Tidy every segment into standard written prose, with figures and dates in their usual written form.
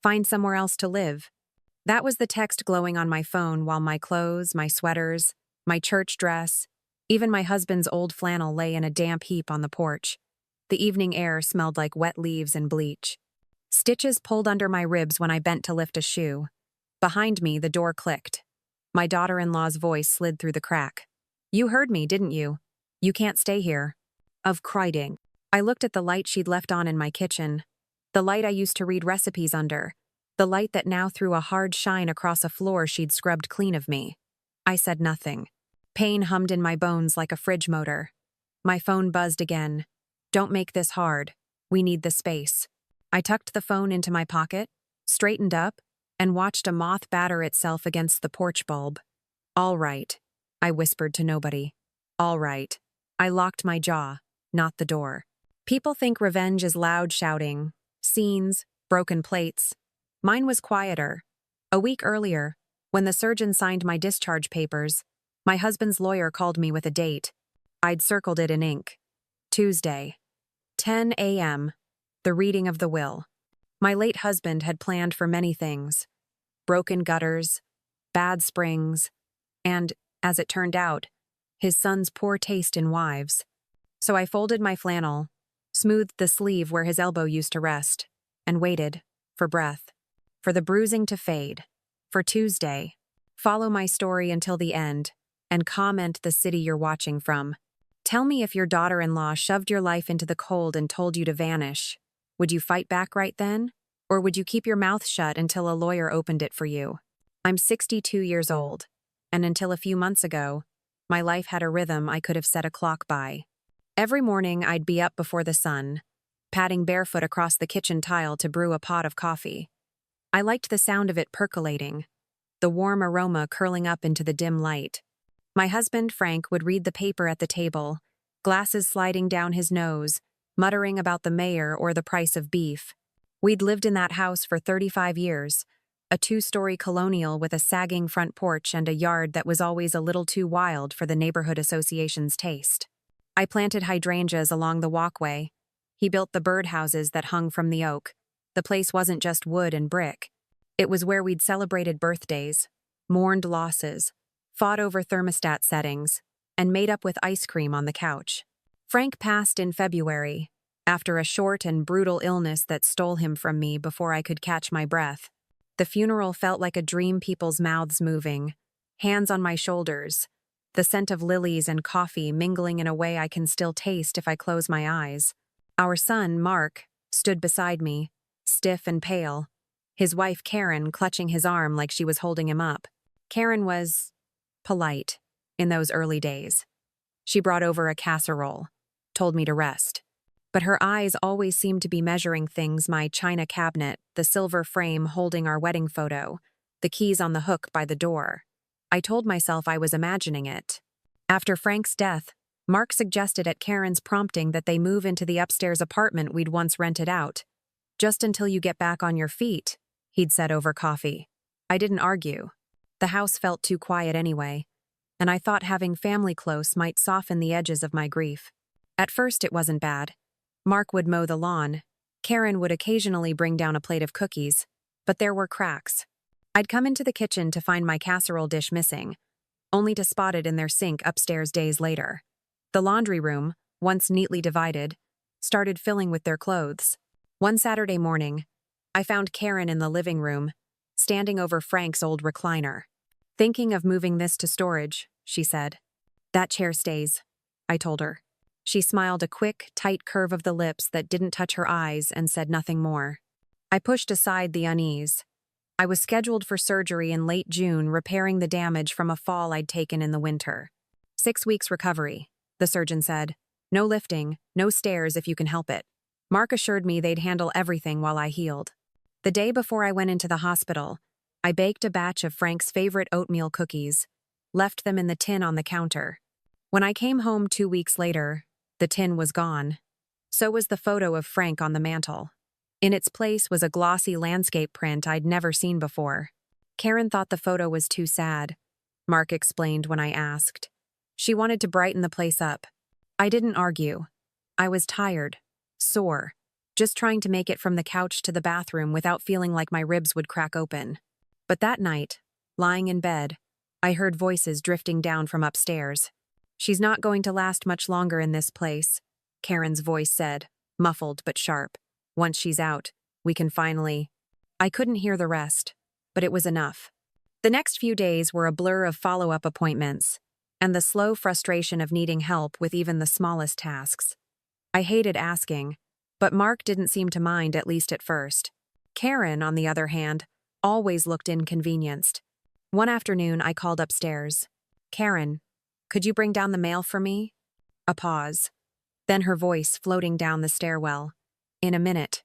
Find somewhere else to live. That was the text glowing on my phone while my clothes, my sweaters, my church dress, even my husband's old flannel lay in a damp heap on the porch. The evening air smelled like wet leaves and bleach. Stitches pulled under my ribs when I bent to lift a shoe. Behind me, the door clicked. My daughter-in-law's voice slid through the crack. "You heard me, didn't you? You can't stay here." Of crying. I looked at the light she'd left on in my kitchen. The light I used to read recipes under. The light that now threw a hard shine across a floor she'd scrubbed clean of me. I said nothing. Pain hummed in my bones like a fridge motor. My phone buzzed again. "Don't make this hard. We need the space." I tucked the phone into my pocket, straightened up, and watched a moth batter itself against the porch bulb. "All right," I whispered to nobody. "All right." I locked my jaw, not the door. People think revenge is loud shouting, scenes, broken plates. Mine was quieter. A week earlier, when the surgeon signed my discharge papers, my husband's lawyer called me with a date. I'd circled it in ink. Tuesday, 10 a.m., the reading of the will. My late husband had planned for many things. Broken gutters, bad springs, and, as it turned out, his son's poor taste in wives. So I folded my flannel, smoothed the sleeve where his elbow used to rest, and waited, for breath, for the bruising to fade, for Tuesday. Follow my story until the end, and comment the city you're watching from. Tell me if your daughter-in-law shoved your life into the cold and told you to vanish. Would you fight back right then? Or would you keep your mouth shut until a lawyer opened it for you? I'm 62 years old, and until a few months ago, my life had a rhythm I could have set a clock by. Every morning I'd be up before the sun, padding barefoot across the kitchen tile to brew a pot of coffee. I liked the sound of it percolating, the warm aroma curling up into the dim light. My husband, Frank, would read the paper at the table, glasses sliding down his nose, muttering about the mayor or the price of beef. We'd lived in that house for 35 years, a 2-story colonial with a sagging front porch and a yard that was always a little too wild for the neighborhood association's taste. I planted hydrangeas along the walkway. He built the birdhouses that hung from the oak. The place wasn't just wood and brick. It was where we'd celebrated birthdays, mourned losses, fought over thermostat settings, and made up with ice cream on the couch. Frank passed in February, after a short and brutal illness that stole him from me before I could catch my breath. The funeral felt like a dream, people's mouths moving, hands on my shoulders, the scent of lilies and coffee mingling in a way I can still taste if I close my eyes. Our son, Mark, stood beside me, stiff and pale, his wife Karen clutching his arm like she was holding him up. Karen was polite in those early days. She brought over a casserole, told me to rest. But her eyes always seemed to be measuring things: my china cabinet, the silver frame holding our wedding photo, the keys on the hook by the door. I told myself I was imagining it. After Frank's death, Mark suggested at Karen's prompting that they move into the upstairs apartment we'd once rented out. "Just until you get back on your feet," he'd said over coffee. I didn't argue. The house felt too quiet anyway, and I thought having family close might soften the edges of my grief. At first it wasn't bad. Mark would mow the lawn. Karen would occasionally bring down a plate of cookies, but there were cracks. I'd come into the kitchen to find my casserole dish missing, only to spot it in their sink upstairs days later. The laundry room, once neatly divided, started filling with their clothes. One Saturday morning, I found Karen in the living room, standing over Frank's old recliner. "Thinking of moving this to storage," she said. "That chair stays," I told her. She smiled a quick, tight curve of the lips that didn't touch her eyes and said nothing more. I pushed aside the unease. I was scheduled for surgery in late June, repairing the damage from a fall I'd taken in the winter. 6 weeks recovery, the surgeon said. "No lifting, no stairs if you can help it." Mark assured me they'd handle everything while I healed. The day before I went into the hospital, I baked a batch of Frank's favorite oatmeal cookies, left them in the tin on the counter. When I came home 2 weeks later, the tin was gone. So was the photo of Frank on the mantel. In its place was a glossy landscape print I'd never seen before. Karen thought the photo was too sad, Mark explained when I asked. She wanted to brighten the place up. I didn't argue. I was tired, sore, just trying to make it from the couch to the bathroom without feeling like my ribs would crack open. But that night, lying in bed, I heard voices drifting down from upstairs. "She's not going to last much longer in this place," Karen's voice said, muffled but sharp. "Once she's out, we can finally—" I couldn't hear the rest, but it was enough. The next few days were a blur of follow-up appointments, and the slow frustration of needing help with even the smallest tasks. I hated asking, but Mark didn't seem to mind, at least at first. Karen, on the other hand, always looked inconvenienced. One afternoon, I called upstairs. "Karen, could you bring down the mail for me?" A pause. Then her voice floating down the stairwell. "In a minute."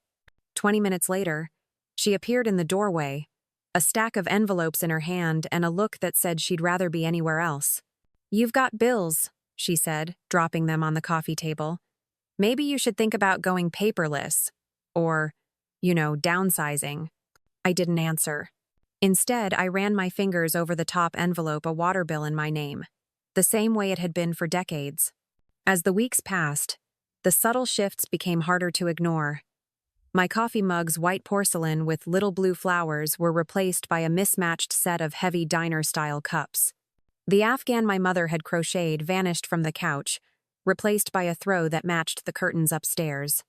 20 minutes later, she appeared in the doorway, a stack of envelopes in her hand and a look that said she'd rather be anywhere else. "You've got bills," she said, dropping them on the coffee table. "Maybe you should think about going paperless. Or, downsizing." I didn't answer. Instead, I ran my fingers over the top envelope, a water bill in my name, the same way it had been for decades. As the weeks passed, the subtle shifts became harder to ignore. My coffee mug's white porcelain with little blue flowers were replaced by a mismatched set of heavy diner-style cups. The Afghan my mother had crocheted vanished from the couch, replaced by a throw that matched the curtains upstairs.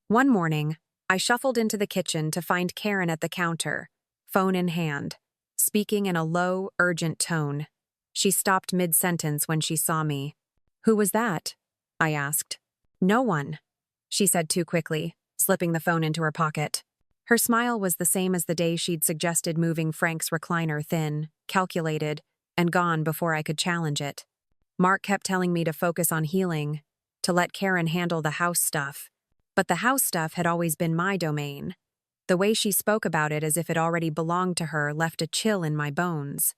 One morning, I shuffled into the kitchen to find Karen at the counter, phone in hand, speaking in a low, urgent tone. She stopped mid-sentence when she saw me. "Who was that?" I asked. "No one," she said too quickly, slipping the phone into her pocket. Her smile was the same as the day she'd suggested moving Frank's recliner, thin, calculated, and gone before I could challenge it. Mark kept telling me to focus on healing, to let Karen handle the house stuff. But the house stuff had always been my domain. The way she spoke about it as if it already belonged to her left a chill in my bones.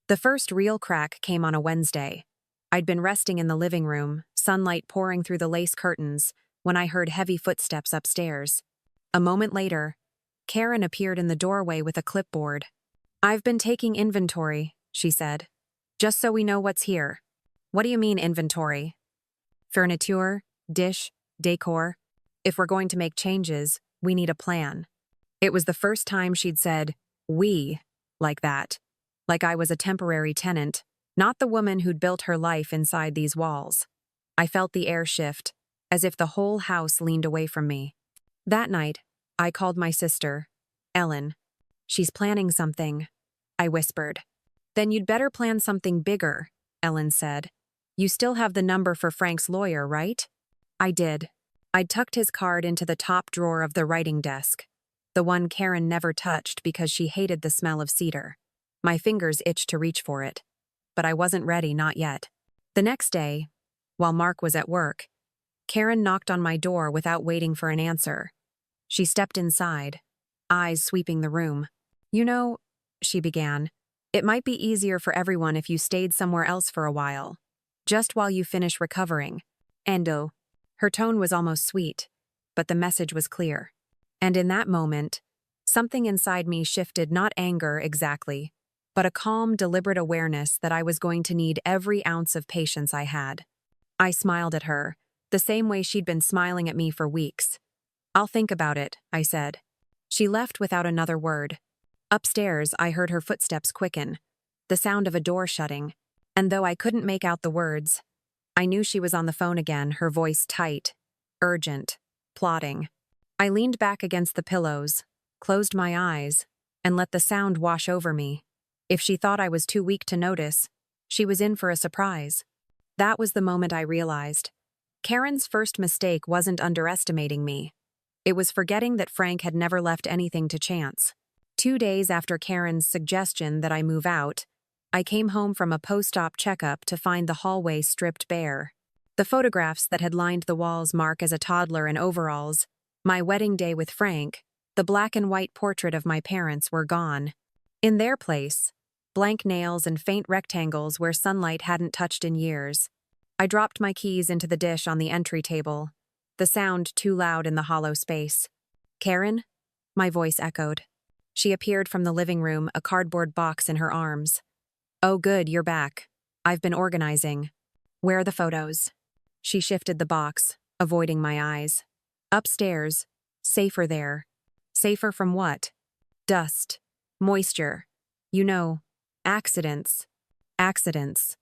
The first real crack came on a Wednesday. I'd been resting in the living room, sunlight pouring through the lace curtains, when I heard heavy footsteps upstairs. A moment later, Karen appeared in the doorway with a clipboard. "I've been taking inventory," she said. "Just so we know what's here." "What do you mean, inventory?" "Furniture, dish, decor. If we're going to make changes, we need a plan." It was the first time she'd said, "we," like that. Like I was a temporary tenant, not the woman who'd built her life inside these walls. I felt the air shift, as if the whole house leaned away from me. That night, I called my sister, Ellen. "She's planning something," I whispered. "Then you'd better plan something bigger," Ellen said. "You still have the number for Frank's lawyer, right?" I did. I'd tucked his card into the top drawer of the writing desk, the one Karen never touched because she hated the smell of cedar. My fingers itched to reach for it. But I wasn't ready, not yet. The next day, while Mark was at work, Karen knocked on my door without waiting for an answer. She stepped inside, eyes sweeping the room. She began, "it might be easier for everyone if you stayed somewhere else for a while. Just while you finish recovering. Endo." Her tone was almost sweet, but the message was clear. And in that moment, something inside me shifted, not anger exactly, but a calm, deliberate awareness that I was going to need every ounce of patience I had. I smiled at her, the same way she'd been smiling at me for weeks. "I'll think about it," I said. She left without another word. Upstairs, I heard her footsteps quicken, the sound of a door shutting, and though I couldn't make out the words, I knew she was on the phone again, her voice tight, urgent, plotting. I leaned back against the pillows, closed my eyes, and let the sound wash over me. If she thought I was too weak to notice, she was in for a surprise. That was the moment I realized. Karen's first mistake wasn't underestimating me. It was forgetting that Frank had never left anything to chance. 2 days after Karen's suggestion that I move out, I came home from a post-op checkup to find the hallway stripped bare. The photographs that had lined the walls Mark as a toddler in overalls, my wedding day with Frank, the black and white portrait of my parents were gone. In their place, blank nails and faint rectangles where sunlight hadn't touched in years. I dropped my keys into the dish on the entry table, the sound too loud in the hollow space. "Karen?" My voice echoed. She appeared from the living room, a cardboard box in her arms. "Oh good, you're back. I've been organizing. Where are the photos?" She shifted the box, avoiding my eyes. "Upstairs. Safer there. Safer from what? Dust. Moisture. You know, accidents. Accidents.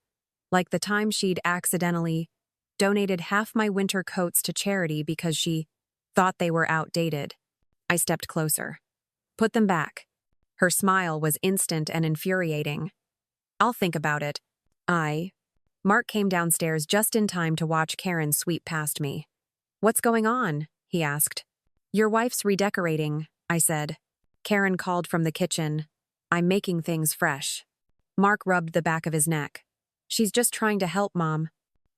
Like the time she'd accidentally donated half my winter coats to charity because she thought they were outdated. I stepped closer. Put them back. Her smile was instant and infuriating. I'll think about it. Mark came downstairs just in time to watch Karen sweep past me. What's going on? He asked. Your wife's redecorating, I said. Karen called from the kitchen. I'm making things fresh. Mark rubbed the back of his neck. She's just trying to help, Mom.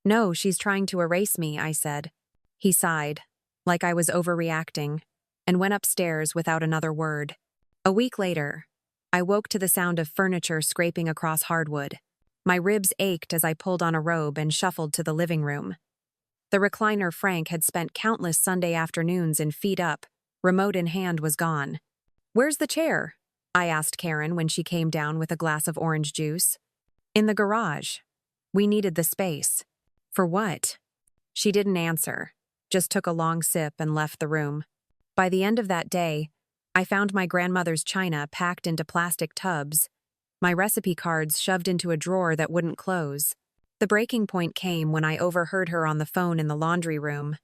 No, she's trying to erase me, I said. He sighed, like I was overreacting, and went upstairs without another word. A week later, I woke to the sound of furniture scraping across hardwood. My ribs ached as I pulled on a robe and shuffled to the living room. The recliner Frank had spent countless Sunday afternoons in feet up, remote in hand, was gone. Where's the chair? I asked Karen when she came down with a glass of orange juice. In the garage. We needed the space. For what? She didn't answer, just took a long sip and left the room. By the end of that day, I found my grandmother's china packed into plastic tubs, my recipe cards shoved into a drawer that wouldn't close. The breaking point came when I overheard her on the phone in the laundry room.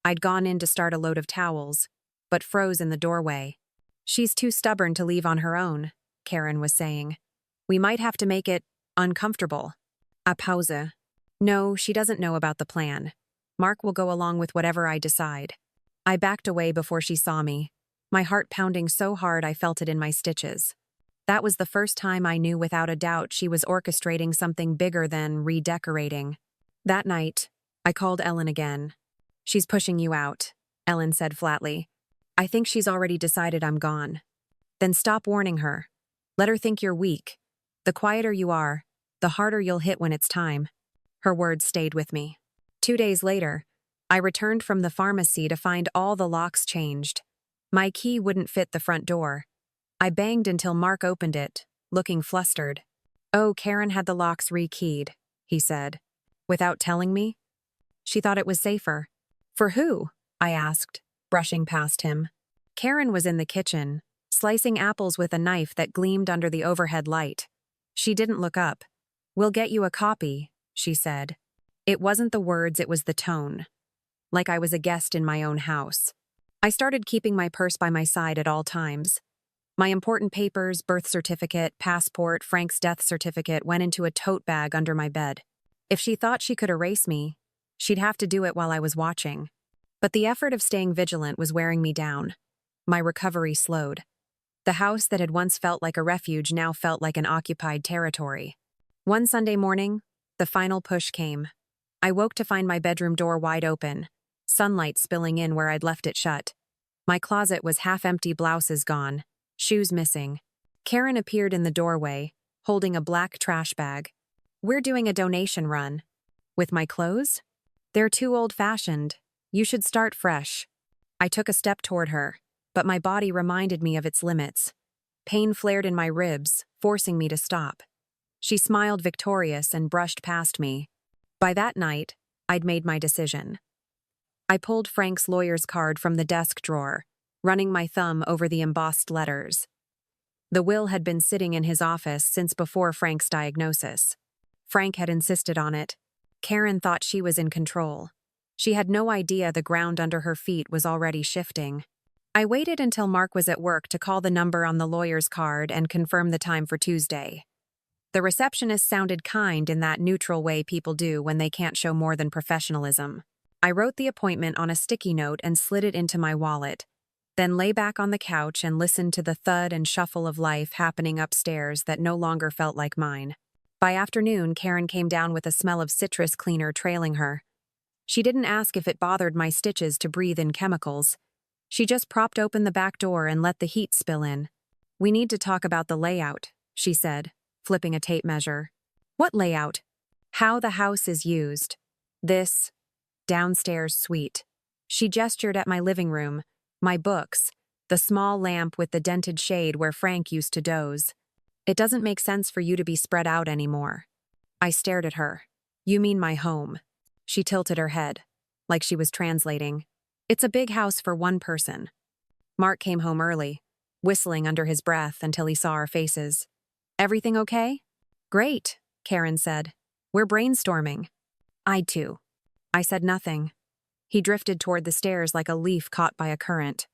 I'd gone in to start a load of towels, but froze in the doorway. She's too stubborn to leave on her own, Karen was saying. We might have to make it uncomfortable. A pause. No, she doesn't know about the plan. Mark will go along with whatever I decide. I backed away before she saw me, my heart pounding so hard I felt it in my stitches. That was the first time I knew without a doubt she was orchestrating something bigger than redecorating. That night, I called Ellen again. She's pushing you out, Ellen said flatly. I think she's already decided I'm gone. Then stop warning her. Let her think you're weak. The quieter you are, the harder you'll hit when it's time. Her words stayed with me. 2 days later, I returned from the pharmacy to find all the locks changed. My key wouldn't fit the front door. I banged until Mark opened it, looking flustered. Oh, Karen had the locks rekeyed, he said. Without telling me? She thought it was safer. For who? I asked, brushing past him. Karen was in the kitchen, slicing apples with a knife that gleamed under the overhead light. She didn't look up. We'll get you a copy, she said. It wasn't the words, it was the tone. Like I was a guest in my own house. I started keeping my purse by my side at all times. My important papers, birth certificate, passport, Frank's death certificate went into a tote bag under my bed. If she thought she could erase me, she'd have to do it while I was watching. But the effort of staying vigilant was wearing me down. My recovery slowed. The house that had once felt like a refuge now felt like an occupied territory. One Sunday morning, the final push came. I woke to find my bedroom door wide open, sunlight spilling in where I'd left it shut. My closet was half-empty, blouses gone, shoes missing. Karen appeared in the doorway, holding a black trash bag. We're doing a donation run. With my clothes? They're too old-fashioned. You should start fresh. I took a step toward her, but my body reminded me of its limits. Pain flared in my ribs, forcing me to stop. She smiled victorious and brushed past me. By that night, I'd made my decision. I pulled Frank's lawyer's card from the desk drawer, running my thumb over the embossed letters. The will had been sitting in his office since before Frank's diagnosis. Frank had insisted on it. Karen thought she was in control. She had no idea the ground under her feet was already shifting. I waited until Mark was at work to call the number on the lawyer's card and confirm the time for Tuesday. The receptionist sounded kind in that neutral way people do when they can't show more than professionalism. I wrote the appointment on a sticky note and slid it into my wallet, then lay back on the couch and listened to the thud and shuffle of life happening upstairs that no longer felt like mine. By afternoon, Karen came down with a smell of citrus cleaner trailing her. She didn't ask if it bothered my stitches to breathe in chemicals. She just propped open the back door and let the heat spill in. We need to talk about the layout, she said, flipping a tape measure. What layout? How the house is used. This downstairs suite. She gestured at my living room, my books, the small lamp with the dented shade where Frank used to doze. It doesn't make sense for you to be spread out anymore. I stared at her. You mean my home? She tilted her head, like she was translating. It's a big house for one person. Mark came home early, whistling under his breath until he saw our faces. Everything okay? Great, Karen said. We're brainstorming. I too. I said nothing. He drifted toward the stairs like a leaf caught by a current.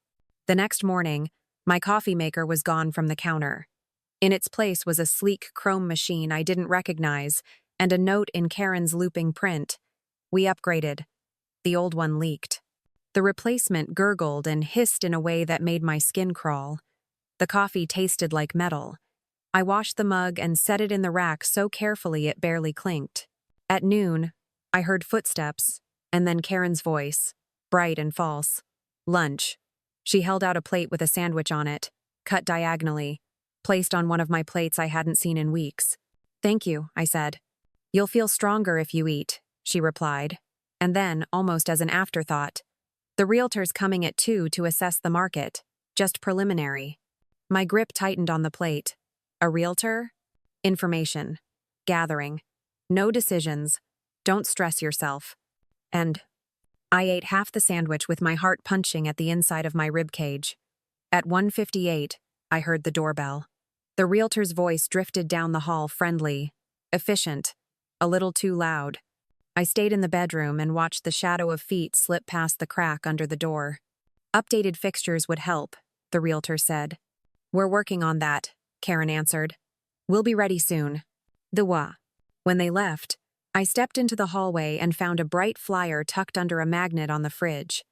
The next morning, my coffee maker was gone from the counter. In its place was a sleek chrome machine I didn't recognize and a note in Karen's looping print. We upgraded. The old one leaked. The replacement gurgled and hissed in a way that made my skin crawl. The coffee tasted like metal. I washed the mug and set it in the rack so carefully it barely clinked. At noon, I heard footsteps, and then Karen's voice, bright and false. Lunch. She held out a plate with a sandwich on it, cut diagonally, placed on one of my plates I hadn't seen in weeks. Thank you, I said. You'll feel stronger if you eat, she replied. And then, almost as an afterthought, the realtor's coming at 2 to assess the market, just preliminary. My grip tightened on the plate. A realtor? Information. Gathering. No decisions. Don't stress yourself. And I ate half the sandwich with my heart punching at the inside of my rib cage. At 1:58, I heard the doorbell. The realtor's voice drifted down the hall, friendly, efficient, a little too loud. I stayed in the bedroom and watched the shadow of feet slip past the crack under the door. Updated fixtures would help, the realtor said. We're working on that, Karen answered. We'll be ready soon. When they left, I stepped into the hallway and found a bright flyer tucked under a magnet on the fridge.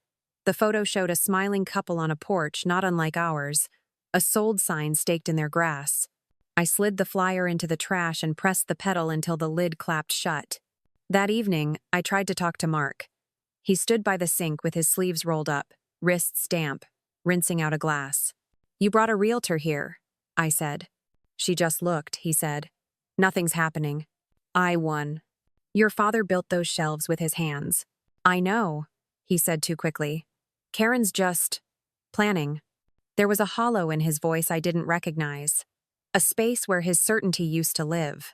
The photo showed a smiling couple on a porch not unlike ours, a sold sign staked in their grass. I slid the flyer into the trash and pressed the pedal until the lid clapped shut. That evening, I tried to talk to Mark. He stood by the sink with his sleeves rolled up, wrists damp, rinsing out a glass. You brought a realtor here, I said. She just looked, he said. Nothing's happening. I won. Your father built those shelves with his hands. I know, he said too quickly. Karen's just planning. There was a hollow in his voice I didn't recognize, a space where his certainty used to live.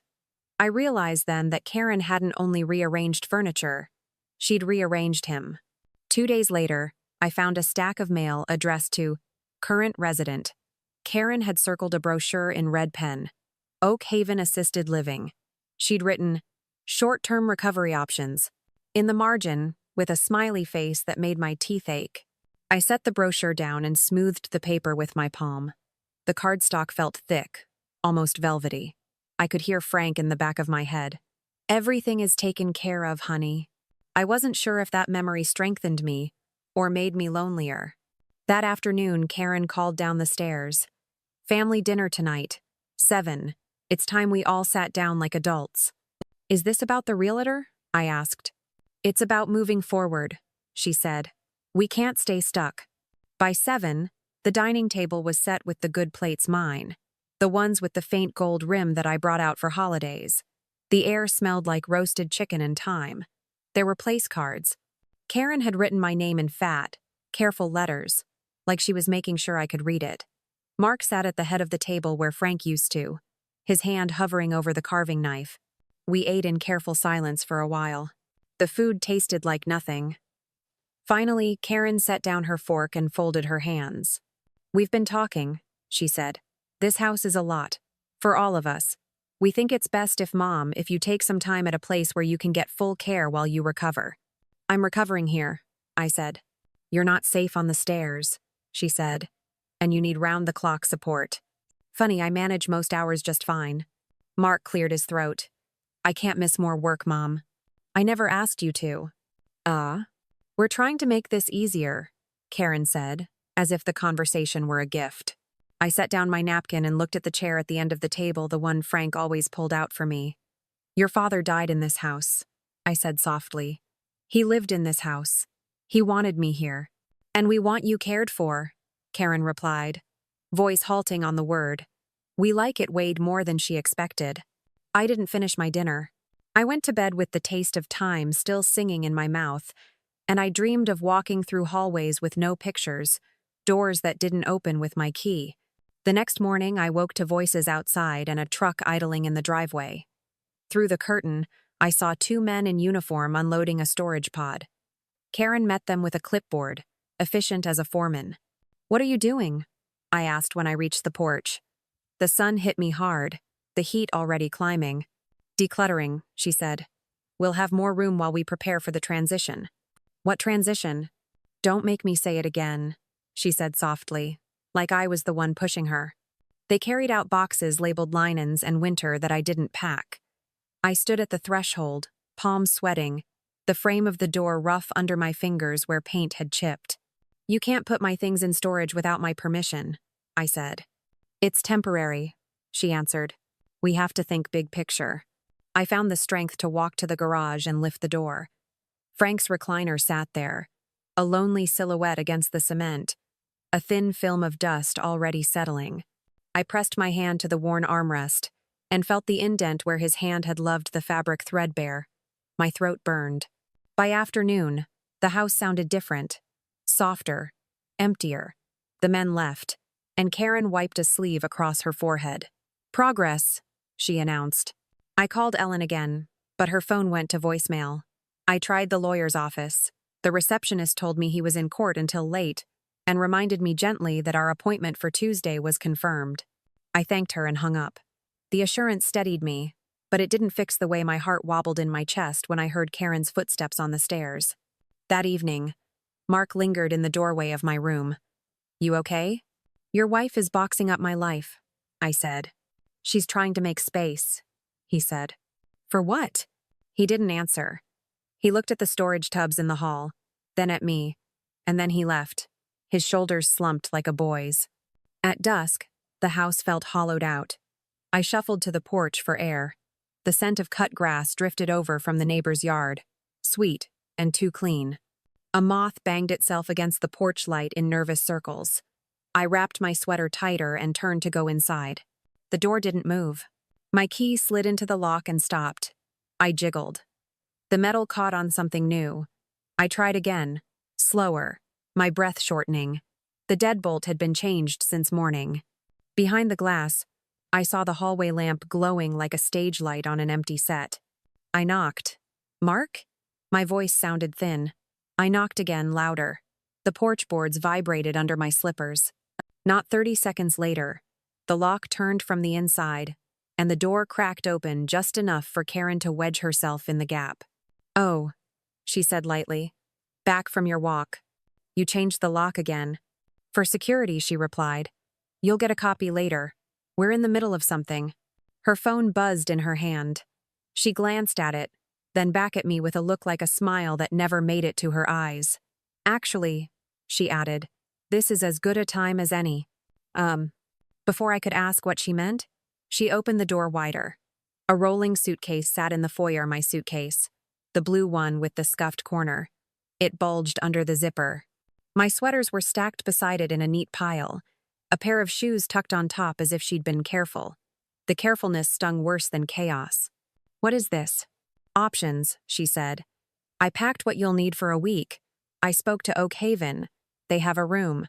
I realized then that Karen hadn't only rearranged furniture, she'd rearranged him. 2 days later, I found a stack of mail addressed to Current Resident. Karen had circled a brochure in red pen. Oak Haven Assisted Living. She'd written, Short-term recovery options. In the margin, with a smiley face that made my teeth ache. I set the brochure down and smoothed the paper with my palm. The cardstock felt thick, almost velvety. I could hear Frank in the back of my head. Everything is taken care of, honey. I wasn't sure if that memory strengthened me or made me lonelier. That afternoon, Karen called down the stairs. Family dinner tonight. 7. It's time we all sat down like adults. Is this about the realtor? I asked. It's about moving forward, she said. We can't stay stuck. By 7, the dining table was set with the good plates mine. The ones with the faint gold rim that I brought out for holidays. The air smelled like roasted chicken and thyme. There were place cards. Karen had written my name in fat, careful letters, like she was making sure I could read it. Mark sat at the head of the table where Frank used to, his hand hovering over the carving knife. We ate in careful silence for a while. The food tasted like nothing. Finally, Karen set down her fork and folded her hands. We've been talking, she said. This house is a lot. For all of us. We think it's best if you take some time at a place where you can get full care while you recover. I'm recovering here, I said. You're not safe on the stairs, she said. And you need round-the-clock support. Funny, I manage most hours just fine. Mark cleared his throat. I can't miss more work, Mom. I never asked you to. We're trying to make this easier, Karen said, as if the conversation were a gift. I set down my napkin and looked at the chair at the end of the table, the one Frank always pulled out for me. Your father died in this house, I said softly. He lived in this house. He wanted me here. And we want you cared for, Karen replied, voice halting on the word. We like it weighed more than she expected. I didn't finish my dinner. I went to bed with the taste of time still singing in my mouth, and I dreamed of walking through hallways with no pictures, doors that didn't open with my key. The next morning, I woke to voices outside and a truck idling in the driveway. Through the curtain, I saw 2 men in uniform unloading a storage pod. Karen met them with a clipboard, efficient as a foreman. "What are you doing?" I asked when I reached the porch. The sun hit me hard, the heat already climbing. "Decluttering," she said. "We'll have more room while we prepare for the transition." "What transition?" "Don't make me say it again," she said softly, like I was the one pushing her. They carried out boxes labeled linens and winter that I didn't pack. I stood at the threshold, palms sweating, the frame of the door rough under my fingers where paint had chipped. "You can't put my things in storage without my permission," I said. "It's temporary," she answered. "We have to think big picture." I found the strength to walk to the garage and lift the door. Frank's recliner sat there, a lonely silhouette against the cement, a thin film of dust already settling. I pressed my hand to the worn armrest and felt the indent where his hand had loved the fabric threadbare. My throat burned. By afternoon, the house sounded different, softer, emptier. The men left, and Karen wiped a sleeve across her forehead. "Progress," she announced. I called Ellen again, but her phone went to voicemail. I tried the lawyer's office. The receptionist told me he was in court until late and reminded me gently that our appointment for Tuesday was confirmed. I thanked her and hung up. The assurance steadied me, but it didn't fix the way my heart wobbled in my chest when I heard Karen's footsteps on the stairs. That evening, Mark lingered in the doorway of my room. "You okay?" "Your wife is boxing up my life," I said. "She's trying to make space," he said. "For what?" He didn't answer. He looked at the storage tubs in the hall, then at me, and then he left, his shoulders slumped like a boy's. At dusk, the house felt hollowed out. I shuffled to the porch for air. The scent of cut grass drifted over from the neighbor's yard, sweet and too clean. A moth banged itself against the porch light in nervous circles. I wrapped my sweater tighter and turned to go inside. The door didn't move. My key slid into the lock and stopped. I jiggled. The metal caught on something new. I tried again, slower, my breath shortening. The deadbolt had been changed since morning. Behind the glass, I saw the hallway lamp glowing like a stage light on an empty set. I knocked. "Mark?" My voice sounded thin. I knocked again, louder. The porch boards vibrated under my slippers. Not 30 seconds later, the lock turned from the inside, and the door cracked open just enough for Karen to wedge herself in the gap. "Oh," she said lightly. "Back from your walk. You changed the lock again." "For security," she replied. "You'll get a copy later. We're in the middle of something." Her phone buzzed in her hand. She glanced at it, then back at me with a look like a smile that never made it to her eyes. "Actually," she added, "this is as good a time as any." Before I could ask what she meant, she opened the door wider. A rolling suitcase sat in the foyer, my suitcase, the blue one with the scuffed corner. It bulged under the zipper. My sweaters were stacked beside it in a neat pile, a pair of shoes tucked on top as if she'd been careful. The carefulness stung worse than chaos. "What is this?" "Options," she said. "I packed what you'll need for a week. I spoke to Oak Haven. They have a room.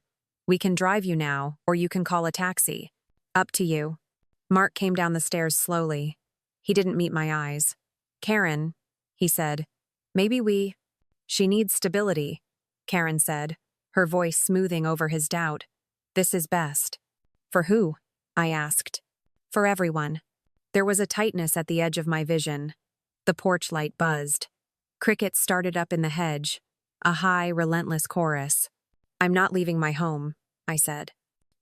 We can drive you now, or you can call a taxi. Up to you." Mark came down the stairs slowly. He didn't meet my eyes. "Karen," he said, "maybe we—" "She needs stability," Karen said, her voice smoothing over his doubt. "This is best." "For who?" I asked. "For everyone." There was a tightness at the edge of my vision. The porch light buzzed. Crickets started up in the hedge, a high, relentless chorus. "I'm not leaving my home," I said.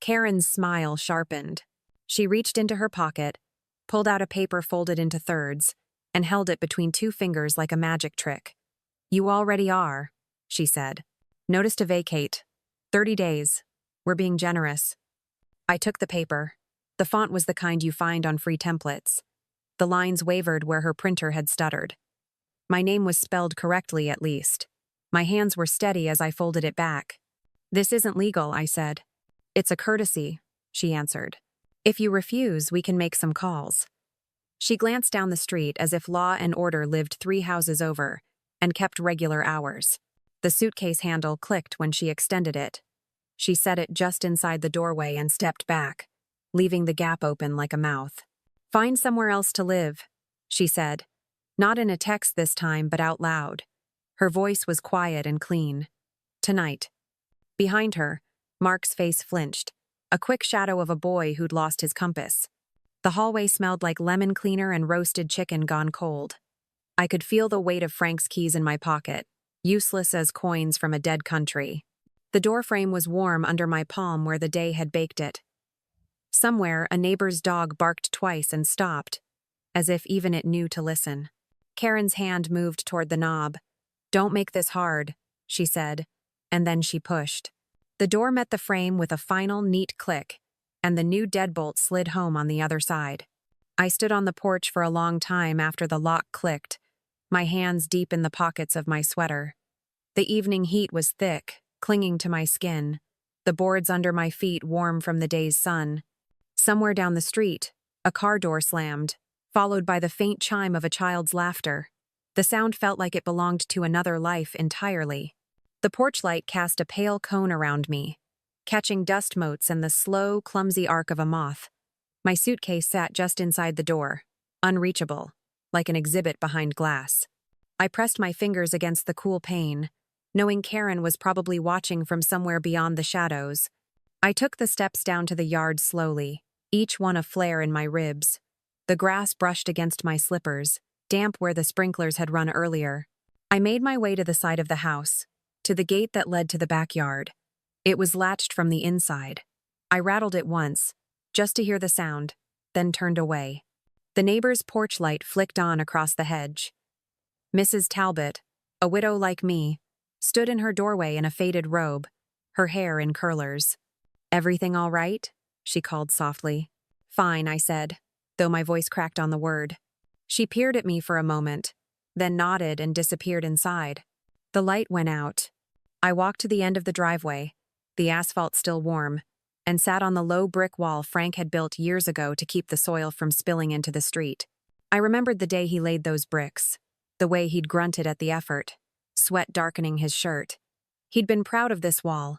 Karen's smile sharpened. She reached into her pocket, pulled out a paper folded into thirds, and held it between two fingers like a magic trick. "You already are," she said. "Notice to vacate. 30 days. We're being generous." I took the paper. The font was the kind you find on free templates. The lines wavered where her printer had stuttered. My name was spelled correctly, at least. My hands were steady as I folded it back. "This isn't legal," I said. "It's a courtesy," she answered. "If you refuse, we can make some calls." She glanced down the street as if law and order lived 3 houses over and kept regular hours. The suitcase handle clicked when she extended it. She set it just inside the doorway and stepped back, leaving the gap open like a mouth. "Find somewhere else to live," she said, not in a text this time but out loud. Her voice was quiet and clean. "Tonight." Behind her, Mark's face flinched, a quick shadow of a boy who'd lost his compass. The hallway smelled like lemon cleaner and roasted chicken gone cold. I could feel the weight of Frank's keys in my pocket, useless as coins from a dead country. The doorframe was warm under my palm where the day had baked it. Somewhere, a neighbor's dog barked twice and stopped, as if even it knew to listen. Karen's hand moved toward the knob. "Don't make this hard," she said, and then she pushed. The door met the frame with a final, neat click, and the new deadbolt slid home on the other side. I stood on the porch for a long time after the lock clicked, my hands deep in the pockets of my sweater. The evening heat was thick, clinging to my skin, the boards under my feet warm from the day's sun. Somewhere down the street, a car door slammed, followed by the faint chime of a child's laughter. The sound felt like it belonged to another life entirely. The porch light cast a pale cone around me, catching dust motes and the slow, clumsy arc of a moth. My suitcase sat just inside the door, unreachable, like an exhibit behind glass. I pressed my fingers against the cool pane, knowing Karen was probably watching from somewhere beyond the shadows. I took the steps down to the yard slowly, each one a flare in my ribs. The grass brushed against my slippers, damp where the sprinklers had run earlier. I made my way to the side of the house, to the gate that led to the backyard. It was latched from the inside. I rattled it once, just to hear the sound, then turned away. The neighbor's porch light flicked on across the hedge. Mrs. Talbot, a widow like me, stood in her doorway in a faded robe, her hair in curlers. "Everything all right?" she called softly. "Fine," I said, though my voice cracked on the word. She peered at me for a moment, then nodded and disappeared inside. The light went out. I walked to the end of the driveway, the asphalt still warm, and sat on the low brick wall Frank had built years ago to keep the soil from spilling into the street. I remembered the day he laid those bricks, the way he'd grunted at the effort, sweat darkening his shirt. He'd been proud of this wall,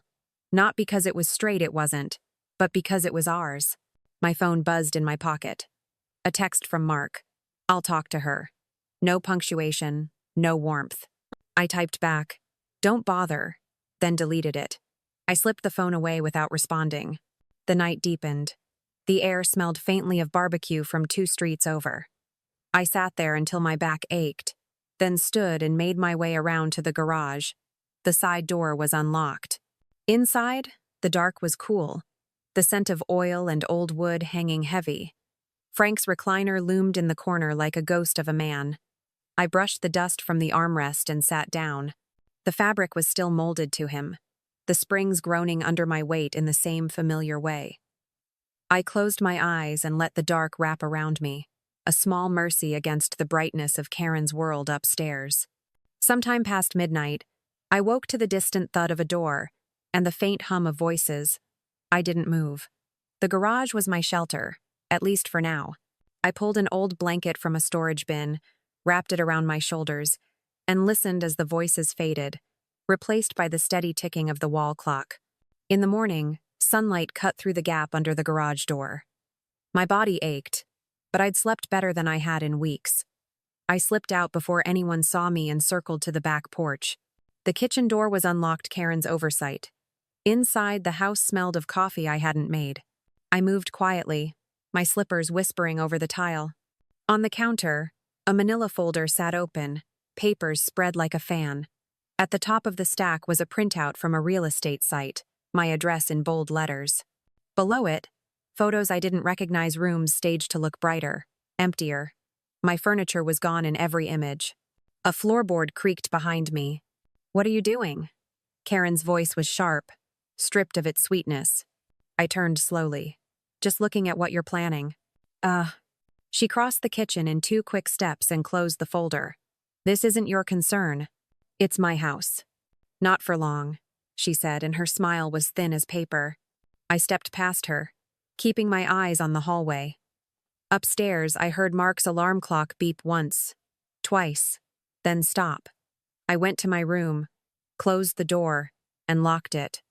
not because it was straight, it wasn't, but because it was ours. My phone buzzed in my pocket. A text from Mark. "I'll talk to her." No punctuation, no warmth. I typed back, "Don't bother," then deleted it. I slipped the phone away without responding. The night deepened. The air smelled faintly of barbecue from 2 streets over. I sat there until my back ached, then stood and made my way around to the garage. The side door was unlocked. Inside, the dark was cool, the scent of oil and old wood hanging heavy. Frank's recliner loomed in the corner like a ghost of a man. I brushed the dust from the armrest and sat down. The fabric was still molded to him, the springs groaning under my weight in the same familiar way. I closed my eyes and let the dark wrap around me, a small mercy against the brightness of Karen's world upstairs. Sometime past midnight, I woke to the distant thud of a door and the faint hum of voices. I didn't move. The garage was my shelter, at least for now. I pulled an old blanket from a storage bin, wrapped it around my shoulders, and listened as the voices faded, replaced by the steady ticking of the wall clock. In the morning, sunlight cut through the gap under the garage door. My body ached, but I'd slept better than I had in weeks. I slipped out before anyone saw me and circled to the back porch. The kitchen door was unlocked Karen's oversight. Inside, the house smelled of coffee I hadn't made. I moved quietly, my slippers whispering over the tile. On the counter, a manila folder sat open, papers spread like a fan. At the top of the stack was a printout from a real estate site, my address in bold letters. Below it, photos I didn't recognize, rooms staged to look brighter, emptier. My furniture was gone in every image. A floorboard creaked behind me. "What are you doing?" Karen's voice was sharp, stripped of its sweetness. I turned slowly. "Just looking at what you're planning." She crossed the kitchen in 2 quick steps and closed the folder. "This isn't your concern. It's my house." "Not for long," she said, and her smile was thin as paper. I stepped past her, keeping my eyes on the hallway. Upstairs, I heard Mark's alarm clock beep once, twice, then stop. I went to my room, closed the door, and locked it.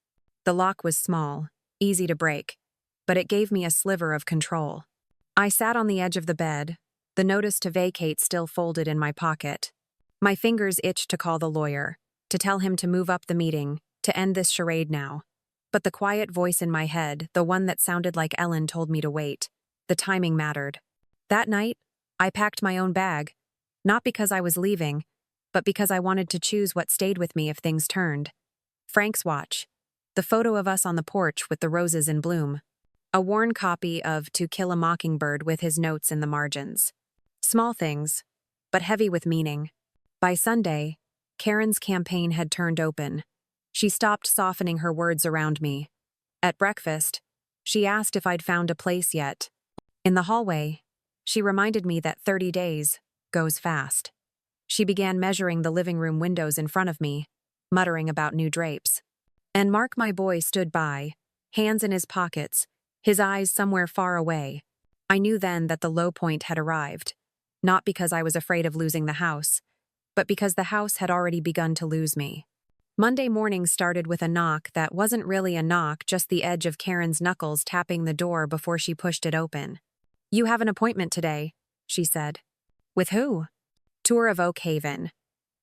The lock was small, easy to break, but it gave me a sliver of control. I sat on the edge of the bed, the notice to vacate still folded in my pocket. My fingers itched to call the lawyer, to tell him to move up the meeting, to end this charade now. But the quiet voice in my head, the one that sounded like Ellen, told me to wait. The timing mattered. That night, I packed my own bag, not because I was leaving, but because I wanted to choose what stayed with me if things turned. Frank's watch. The photo of us on the porch with the roses in bloom. A worn copy of To Kill a Mockingbird with his notes in the margins. Small things, but heavy with meaning. By Sunday, Karen's campaign had turned open. She stopped softening her words around me. At breakfast, she asked if I'd found a place yet. In the hallway, she reminded me that 30 days goes fast. She began measuring the living room windows in front of me, muttering about new drapes. And Mark, my boy, stood by, hands in his pockets, his eyes somewhere far away. I knew then that the low point had arrived, not because I was afraid of losing the house, but because the house had already begun to lose me. Monday morning started with a knock that wasn't really a knock, just the edge of Karen's knuckles tapping the door before she pushed it open. "You have an appointment today," she said. "With who?" "Tour of Oak Haven.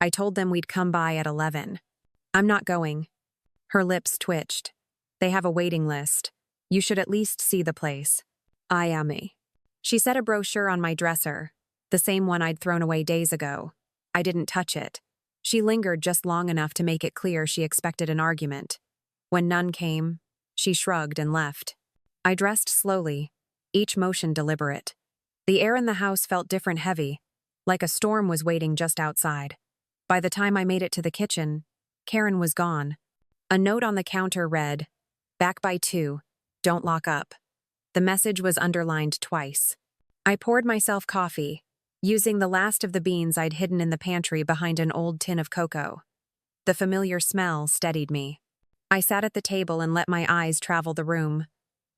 I told them we'd come by at 11. "I'm not going." Her lips twitched. "They have a waiting list. You should at least see the place." "I am me." She set a brochure on my dresser, the same one I'd thrown away days ago. I didn't touch it. She lingered just long enough to make it clear she expected an argument. When none came, she shrugged and left. I dressed slowly, each motion deliberate. The air in the house felt different, heavy, like a storm was waiting just outside. By the time I made it to the kitchen, Karen was gone. A note on the counter read, "Back by 2, don't lock up." The message was underlined twice. I poured myself coffee, using the last of the beans I'd hidden in the pantry behind an old tin of cocoa. The familiar smell steadied me. I sat at the table and let my eyes travel the room.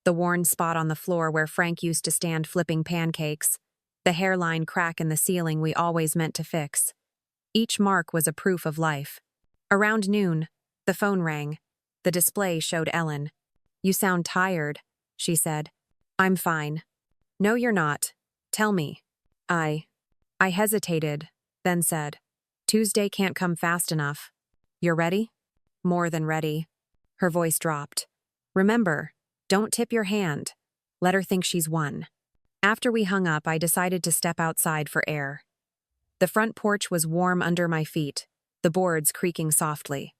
The worn spot on the floor where Frank used to stand flipping pancakes, the hairline crack in the ceiling we always meant to fix. Each mark was a proof of life. Around noon, the phone rang. The display showed Ellen. "You sound tired," she said. "I'm fine." "No, you're not. Tell me." I hesitated, then said, "Tuesday can't come fast enough." "You're ready?" "More than ready." Her voice dropped. "Remember, don't tip your hand. Let her think she's won." After we hung up, I decided to step outside for air. The front porch was warm under my feet, the boards creaking softly.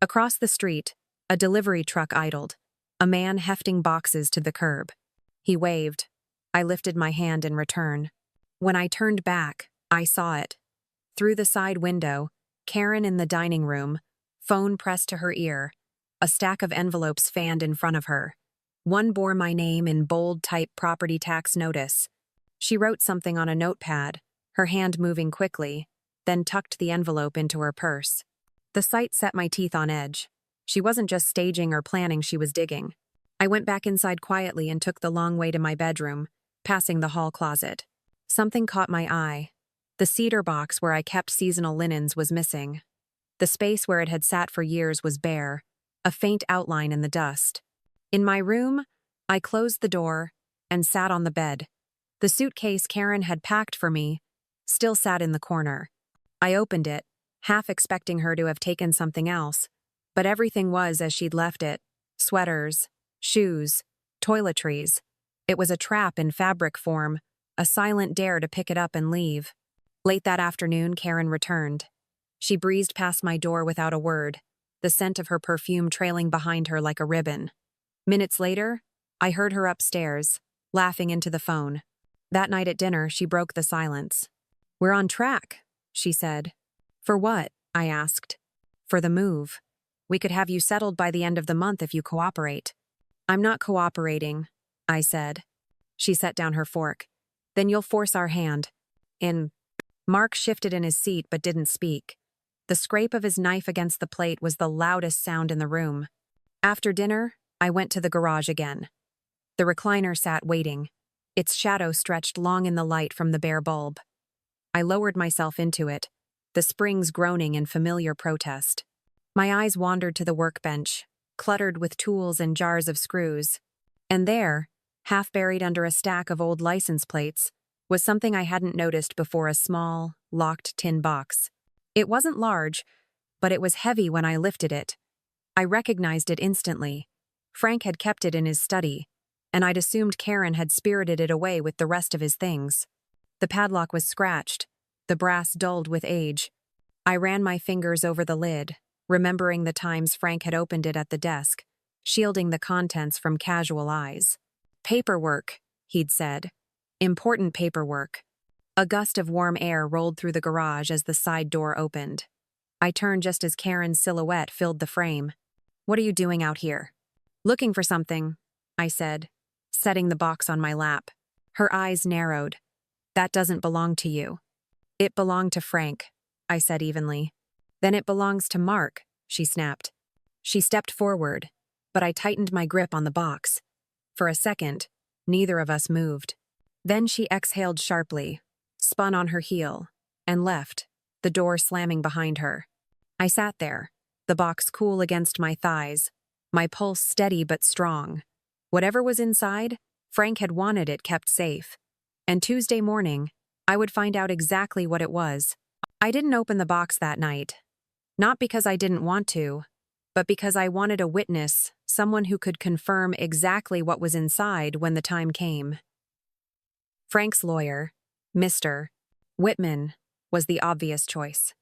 Across the street, a delivery truck idled, a man hefting boxes to the curb. He waved. I lifted my hand in return. When I turned back, I saw it. Through the side window, Karen in the dining room, phone pressed to her ear, a stack of envelopes fanned in front of her. One bore my name in bold type, property tax notice. She wrote something on a notepad, her hand moving quickly, then tucked the envelope into her purse. The sight set my teeth on edge. She wasn't just staging or planning, she was digging. I went back inside quietly and took the long way to my bedroom, passing the hall closet. Something caught my eye. The cedar box where I kept seasonal linens was missing. The space where it had sat for years was bare, a faint outline in the dust. In my room, I closed the door and sat on the bed. The suitcase Karen had packed for me still sat in the corner. I opened it, half expecting her to have taken something else, but everything was as she'd left it: sweaters, shoes, toiletries. It was a trap in fabric form, a silent dare to pick it up and leave. Late that afternoon, Karen returned. She breezed past my door without a word, the scent of her perfume trailing behind her like a ribbon. Minutes later, I heard her upstairs, laughing into the phone. That night at dinner, she broke the silence. "We're on track," she said. "For what?" I asked. "For the move. We could have you settled by the end of the month if you cooperate." "I'm not cooperating," I said. She set down her fork. "Then you'll force our hand." Mark shifted in his seat but didn't speak. The scrape of his knife against the plate was the loudest sound in the room. After dinner, I went to the garage again. The recliner sat waiting. Its shadow stretched long in the light from the bare bulb. I lowered myself into it, the springs groaning in familiar protest. My eyes wandered to the workbench, cluttered with tools and jars of screws. And there, half buried under a stack of old license plates, was something I hadn't noticed before: a small, locked tin box. It wasn't large, but it was heavy when I lifted it. I recognized it instantly. Frank had kept it in his study, and I'd assumed Karen had spirited it away with the rest of his things. The padlock was scratched, the brass dulled with age. I ran my fingers over the lid, remembering the times Frank had opened it at the desk, shielding the contents from casual eyes. Paperwork, he'd said. Important paperwork. A gust of warm air rolled through the garage as the side door opened. I turned just as Karen's silhouette filled the frame. "What are you doing out here?" "Looking for something," I said, setting the box on my lap. Her eyes narrowed. "That doesn't belong to you." "It belonged to Frank," I said evenly. "Then it belongs to Mark," she snapped. She stepped forward, but I tightened my grip on the box. For a second, neither of us moved. Then she exhaled sharply, spun on her heel, and left, the door slamming behind her. I sat there, the box cool against my thighs, my pulse steady but strong. Whatever was inside, Frank had wanted it kept safe. And Tuesday morning, I would find out exactly what it was. I didn't open the box that night. Not because I didn't want to, but because I wanted a witness, someone who could confirm exactly what was inside when the time came. Frank's lawyer, Mr. Whitman, was the obvious choice.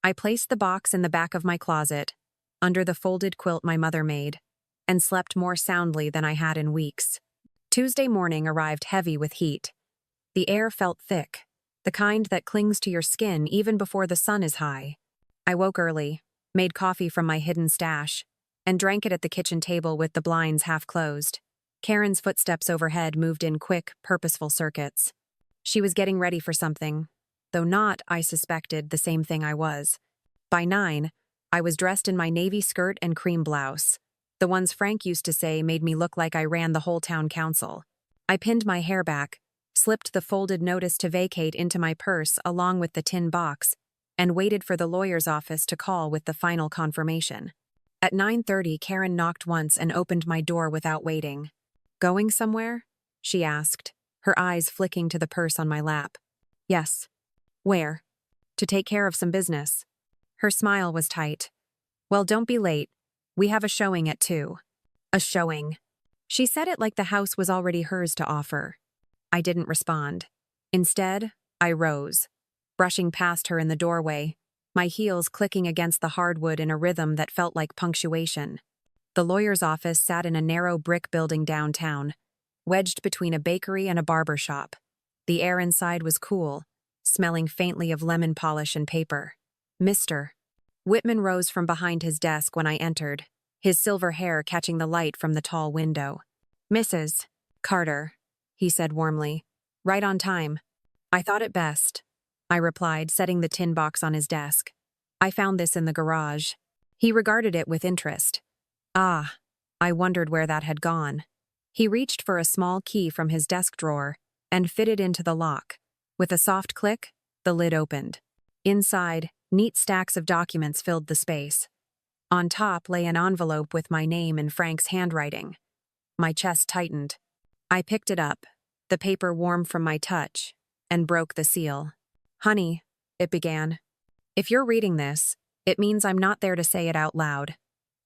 I placed the box in the back of my closet, under the folded quilt my mother made, and slept more soundly than I had in weeks. Tuesday morning arrived heavy with heat. The air felt thick, the kind that clings to your skin even before the sun is high. I woke early, made coffee from my hidden stash, and drank it at the kitchen table with the blinds half closed. Karen's footsteps overhead moved in quick, purposeful circuits. She was getting ready for something, though not, I suspected, the same thing I was. By 9, I was dressed in my navy skirt and cream blouse. The ones Frank used to say made me look like I ran the whole town council. I pinned my hair back, slipped the folded notice to vacate into my purse along with the tin box, and waited for the lawyer's office to call with the final confirmation. At 9:30, Karen knocked once and opened my door without waiting. "Going somewhere?" she asked, her eyes flicking to the purse on my lap. "Yes." "Where?" "To take care of some business." Her smile was tight. "Well, don't be late. We have a showing at 2. "A showing." She said it like the house was already hers to offer. I didn't respond. Instead, I rose, brushing past her in the doorway, my heels clicking against the hardwood in a rhythm that felt like punctuation. The lawyer's office sat in a narrow brick building downtown, wedged between a bakery and a barber shop. The air inside was cool, smelling faintly of lemon polish and paper. "Mr. Whitman rose from behind his desk when I entered, his silver hair catching the light from the tall window. "Mrs. Carter," he said warmly. "Right on time." "I thought it best," I replied, setting the tin box on his desk. "I found this in the garage." He regarded it with interest. Ah, I wondered where that had gone. He reached for a small key from his desk drawer and fitted into the lock. With a soft click, the lid opened. Inside, neat stacks of documents filled the space. On top lay an envelope with my name in Frank's handwriting. My chest tightened. I picked it up, the paper warm from my touch, and broke the seal. "Honey," it began. "If you're reading this, it means I'm not there to say it out loud.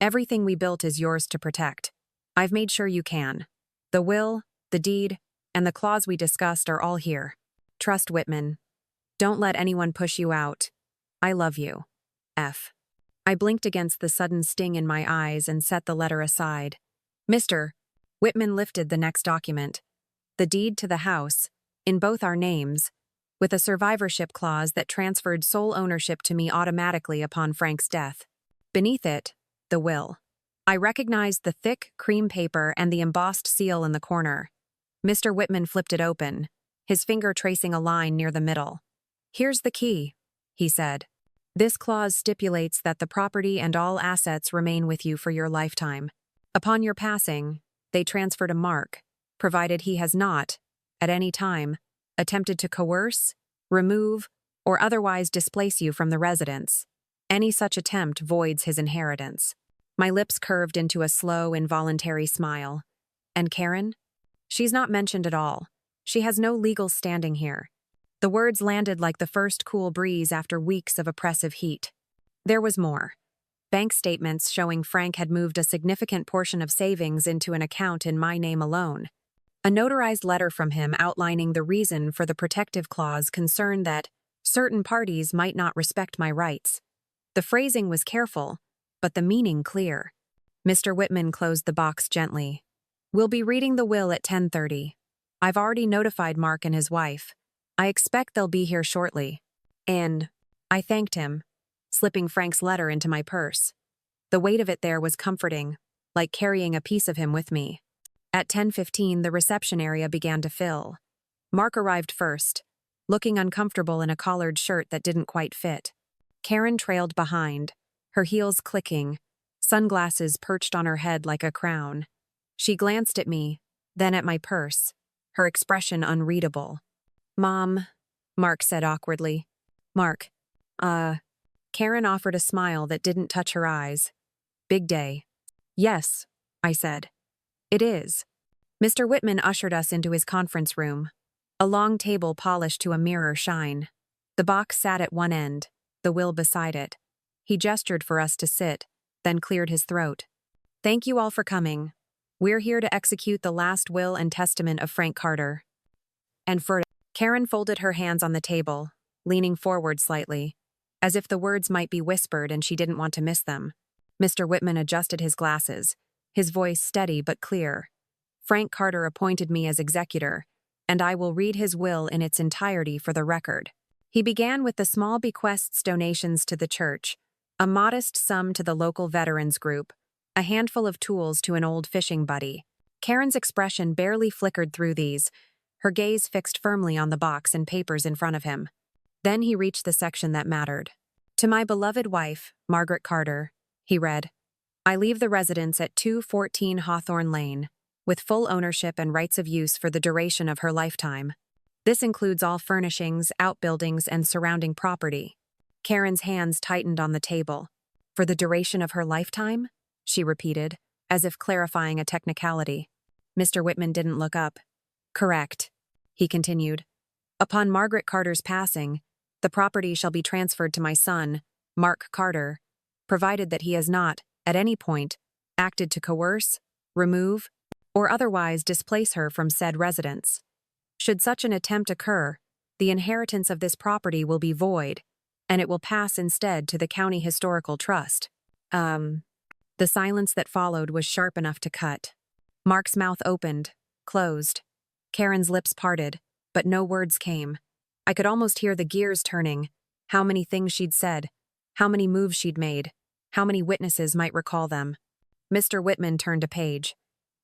Everything we built is yours to protect. I've made sure you can. The will, the deed, and the clause we discussed are all here. Trust Whitman. Don't let anyone push you out. I love you. F." I blinked against the sudden sting in my eyes and set the letter aside. "Mr. Whitman lifted the next document. The deed to the house, in both our names, with a survivorship clause that transferred sole ownership to me automatically upon Frank's death. Beneath it, the will. I recognized the thick cream paper and the embossed seal in the corner. Mr. Whitman flipped it open, his finger tracing a line near the middle. "Here's the key," he said. "This clause stipulates that the property and all assets remain with you for your lifetime. Upon your passing, they transfer to Mark, provided he has not, at any time, attempted to coerce, remove, or otherwise displace you from the residence. Any such attempt voids his inheritance." My lips curved into a slow, involuntary smile. "And Karen? She's not mentioned at all. She has no legal standing here." The words landed like the first cool breeze after weeks of oppressive heat. There was more. bank statements showing Frank had moved a significant portion of savings into an account in my name alone. A notarized letter from him outlining the reason for the protective clause concerned that certain parties might not respect my rights. The phrasing was careful, but the meaning clear. Mr. Whitman closed the box gently. We'll be reading the will at 10:30. I've already notified Mark and his wife. I expect they'll be here shortly. And I thanked him, slipping Frank's letter into my purse. The weight of it there was comforting, like carrying a piece of him with me. At 10:15, the reception area began to fill. Mark arrived first, looking uncomfortable in a collared shirt that didn't quite fit. Karen trailed behind, her heels clicking, sunglasses perched on her head like a crown. She glanced at me, then at my purse, her expression unreadable. "Mom," Mark said awkwardly. "Mark, Karen offered a smile that didn't touch her eyes. "Big day." "Yes," I said. "It is." Mr. Whitman ushered us into his conference room. A long table polished to a mirror shine. The box sat at one end, the will beside it. He gestured for us to sit, then cleared his throat. "Thank you all for coming. We're here to execute the last will and testament of Frank Carter." And for Karen folded her hands on the table, leaning forward slightly, as if the words might be whispered and she didn't want to miss them. Mr. Whitman adjusted his glasses, his voice steady but clear. "Frank Carter appointed me as executor, and I will read his will in its entirety for the record." He began with the small bequests donations to the church, a modest sum to the local veterans group, a handful of tools to an old fishing buddy. Karen's expression barely flickered through these, her gaze fixed firmly on the box and papers in front of him. Then he reached the section that mattered. "To my beloved wife, Margaret Carter," he read, "I leave the residence at 214 Hawthorne Lane, with full ownership and rights of use for the duration of her lifetime. This includes all furnishings, outbuildings, and surrounding property." Karen's hands tightened on the table. "For the duration of her lifetime?" she repeated, as if clarifying a technicality. Mr. Whitman didn't look up. "Correct," he continued. "Upon Margaret Carter's passing, the property shall be transferred to my son, Mark Carter, provided that he has not, at any point, acted to coerce, remove, or otherwise displace her from said residence. Should such an attempt occur, the inheritance of this property will be void, and it will pass instead to the County Historical Trust." The silence that followed was sharp enough to cut. Mark's mouth opened, closed. Karen's lips parted, but no words came. I could almost hear the gears turning. How many things she'd said, how many moves she'd made, how many witnesses might recall them. Mr. Whitman turned a page.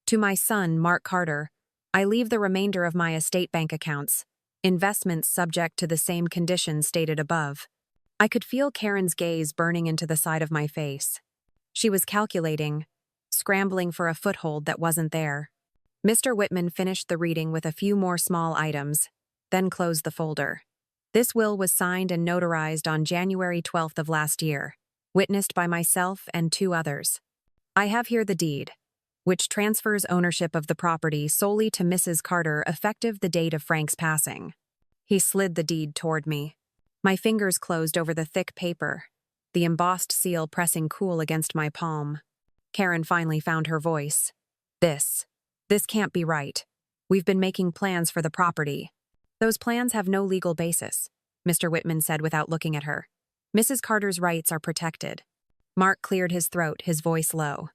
"To my son, Mark Carter, I leave the remainder of my estate bank accounts, investments subject to the same conditions stated above." I could feel Karen's gaze burning into the side of my face. She was calculating, scrambling for a foothold that wasn't there. Mr. Whitman finished the reading with a few more small items, then closed the folder. "This will was signed and notarized on January 12th of last year, witnessed by myself and 2 others. I have here the deed, which transfers ownership of the property solely to Mrs. Carter effective the date of Frank's passing." He slid the deed toward me. My fingers closed over the thick paper, the embossed seal pressing cool against my palm. Karen finally found her voice. This can't be right. We've been making plans for the property." "Those plans have no legal basis," Mr. Whitman said without looking at her. "Mrs. Carter's rights are protected." Mark cleared his throat, his voice low.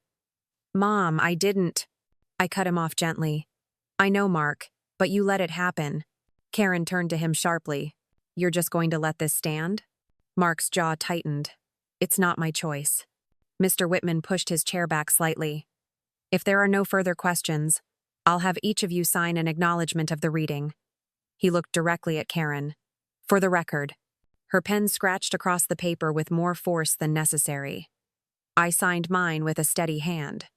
"Mom, I didn't." I cut him off gently. "I know, Mark, but you let it happen." Karen turned to him sharply. "You're just going to let this stand?" Mark's jaw tightened. "It's not my choice." Mr. Whitman pushed his chair back slightly. "If there are no further questions, I'll have each of you sign an acknowledgement of the reading." He looked directly at Karen. "For the record." Her pen scratched across the paper with more force than necessary. I signed mine with a steady hand,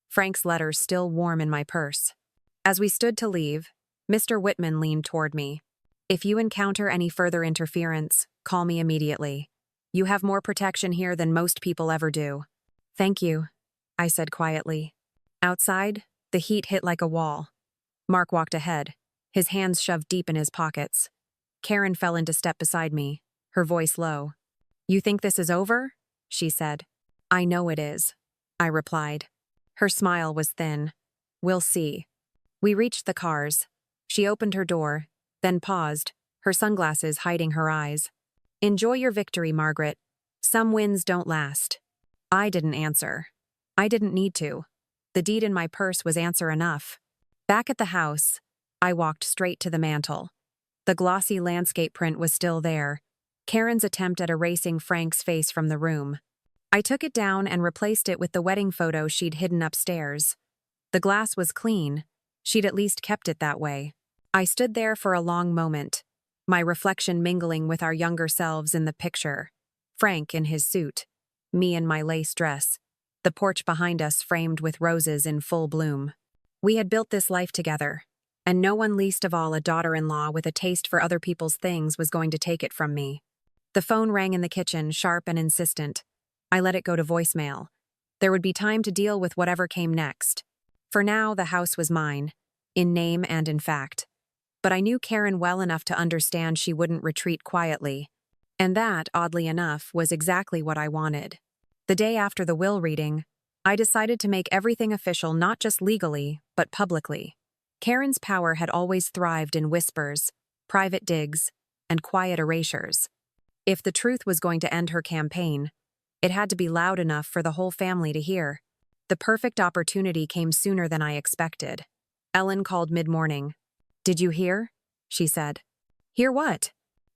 Frank's letter still warm in my purse. As we stood to leave, Mr. Whitman leaned toward me. "If you encounter any further interference, call me immediately. You have more protection here than most people ever do." "Thank you," I said quietly. Outside, the heat hit like a wall. Mark walked ahead, his hands shoved deep in his pockets. Karen fell into step beside me, her voice low. "You think this is over?" she said. I know it is, I replied. Her smile was thin. We'll see. We reached the cars. She opened her door, then paused, her sunglasses hiding her eyes. Enjoy your victory, Margaret. Some wins don't last. I didn't answer. I didn't need to. The deed in my purse was answer enough. Back at the house, I walked straight to the mantel. The glossy landscape print was still there, Karen's attempt at erasing Frank's face from the room. I took it down and replaced it with the wedding photo she'd hidden upstairs. The glass was clean. She'd at least kept it that way. I stood there for a long moment, my reflection mingling with our younger selves in the picture. Frank in his suit, me in my lace dress, the porch behind us framed with roses in full bloom. We had built this life together, and no one, least of all a daughter-in-law with a taste for other people's things, was going to take it from me. The phone rang in the kitchen, sharp and insistent. I let it go to voicemail. There would be time to deal with whatever came next. For now, the house was mine, in name and in fact. But I knew Karen well enough to understand she wouldn't retreat quietly. And that, oddly enough, was exactly what I wanted. The day after the will reading, I decided to make everything official, not just legally, but publicly. Karen's power had always thrived in whispers, private digs, and quiet erasures. If the truth was going to end her campaign, it had to be loud enough for the whole family to hear. The perfect opportunity came sooner than I expected. Ellen called mid-morning. "Did you hear?" she said. "Hear what?"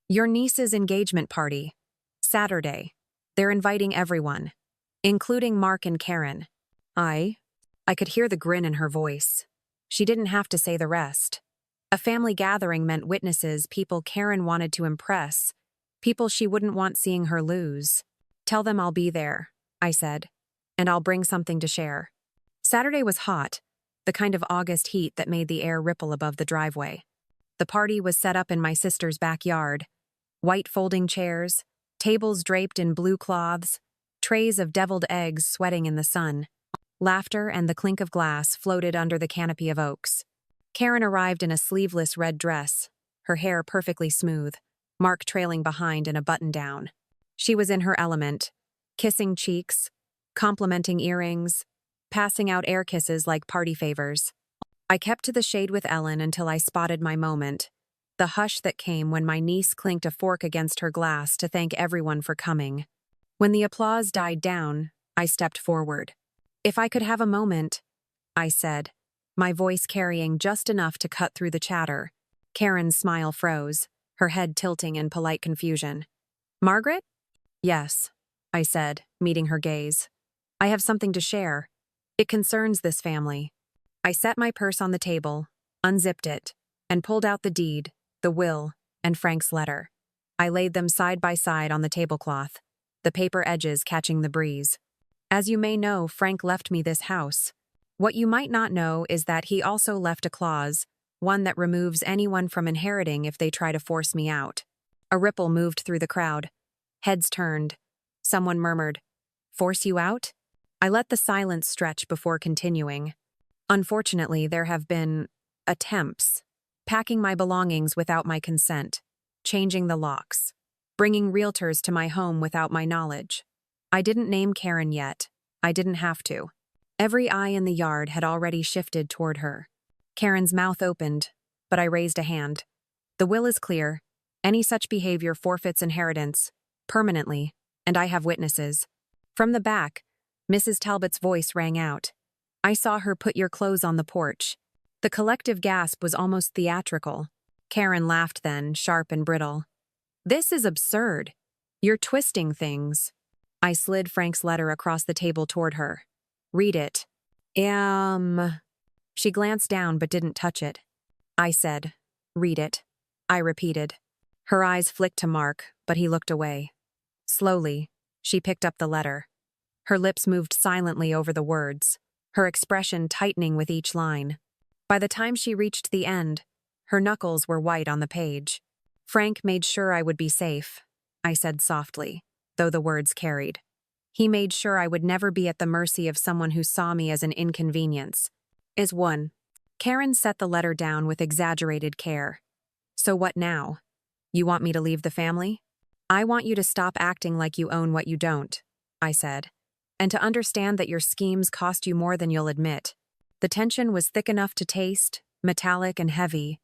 "Your niece's engagement party. Saturday. They're inviting everyone, including Mark and Karen." I could hear the grin in her voice. She didn't have to say the rest. A family gathering meant witnesses, people Karen wanted to impress, people she wouldn't want seeing her lose. "Tell them I'll be there," I said, "and I'll bring something to share." Saturday was hot, the kind of August heat that made the air ripple above the driveway. The party was set up in my sister's backyard. White folding chairs, tables draped in blue cloths, trays of deviled eggs sweating in the sun. Laughter and the clink of glass floated under the canopy of oaks. Karen arrived in a sleeveless red dress, her hair perfectly smooth, Mark trailing behind in a button-down. She was in her element, kissing cheeks, complimenting earrings, passing out air kisses like party favors. I kept to the shade with Ellen until I spotted my moment, the hush that came when my niece clinked a fork against her glass to thank everyone for coming. When the applause died down, I stepped forward. "If I could have a moment," I said, my voice carrying just enough to cut through the chatter. Karen's smile froze, her head tilting in polite confusion. "Margaret?" "Yes," I said, meeting her gaze. "I have something to share. It concerns this family." I set my purse on the table, unzipped it, and pulled out the deed, the will, and Frank's letter. I laid them side by side on the tablecloth, the paper edges catching the breeze. "As you may know, Frank left me this house. What you might not know is that he also left a clause, one that removes anyone from inheriting if they try to force me out." A ripple moved through the crowd. Heads turned. Someone murmured, "Force you out?" I let the silence stretch before continuing. "Unfortunately, there have been attempts. Packing my belongings without my consent, changing the locks, bringing realtors to my home without my knowledge. I didn't name Karen yet. I didn't have to. Every eye in the yard had already shifted toward her. Karen's mouth opened, but I raised a hand. The will is clear. Any such behavior forfeits inheritance, permanently, and I have witnesses." From the back, Mrs. Talbot's voice rang out. I saw her put your clothes on the porch. The collective gasp was almost theatrical. Karen laughed then, sharp and brittle. "This is absurd. You're twisting things." I slid Frank's letter across the table toward her. "Read it." She glanced down but didn't touch it. I said, "Read it." I repeated. Her eyes flicked to Mark, but he looked away. Slowly, she picked up the letter. Her lips moved silently over the words, her expression tightening with each line. By the time she reached the end, her knuckles were white on the page. "Frank made sure I would be safe," I said softly, though the words carried. "He made sure I would never be at the mercy of someone who saw me as an inconvenience." Is one. Karen set the letter down with exaggerated care. "So what now? You want me to leave the family?" "I want you to stop acting like you own what you don't," I said. and to understand that your schemes cost you more than you'll admit. The tension was thick enough to taste, metallic and heavy.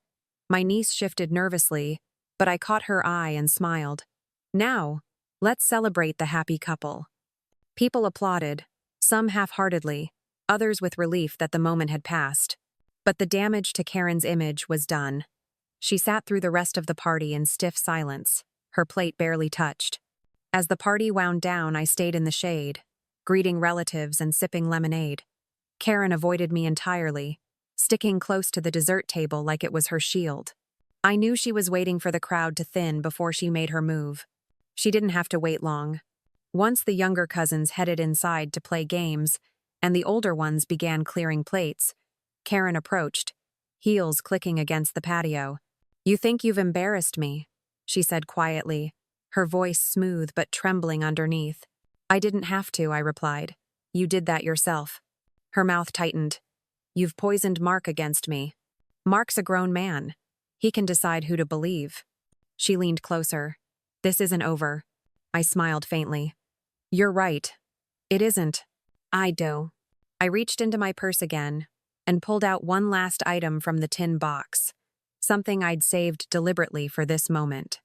My niece shifted nervously, but I caught her eye and smiled. Now, let's celebrate the happy couple. People applauded, some half-heartedly, others with relief that the moment had passed. But the damage to Karen's image was done. She sat through the rest of the party in stiff silence, her plate barely touched. As the party wound down, I stayed in the shade, greeting relatives and sipping lemonade. Karen avoided me entirely, sticking close to the dessert table like it was her shield. I knew she was waiting for the crowd to thin before she made her move. She didn't have to wait long. Once the younger cousins headed inside to play games, and the older ones began clearing plates, Karen approached, heels clicking against the patio. "You think you've embarrassed me," she said quietly, her voice smooth but trembling underneath. "I didn't have to," I replied. "You did that yourself." Her mouth tightened. "You've poisoned Mark against me. Mark's a grown man. He can decide who to believe." She leaned closer. "This isn't over." I smiled faintly. "You're right. It isn't. I do." I reached into my purse again and pulled out one last item from the tin box, something I'd saved deliberately for this moment.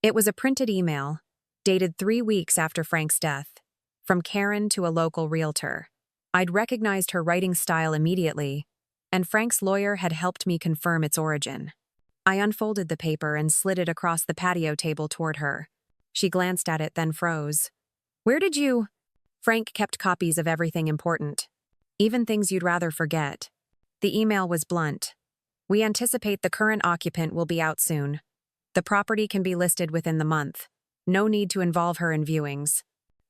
It was a printed email, dated 3 weeks after Frank's death, from Karen to a local realtor. I'd recognized her writing style immediately, and Frank's lawyer had helped me confirm its origin. I unfolded the paper and slid it across the patio table toward her. She glanced at it, then froze. "Where did you—" Frank kept copies of everything important, even things you'd rather forget. The email was blunt. "We anticipate the current occupant will be out soon. The property can be listed within the month. No need to involve her in viewings."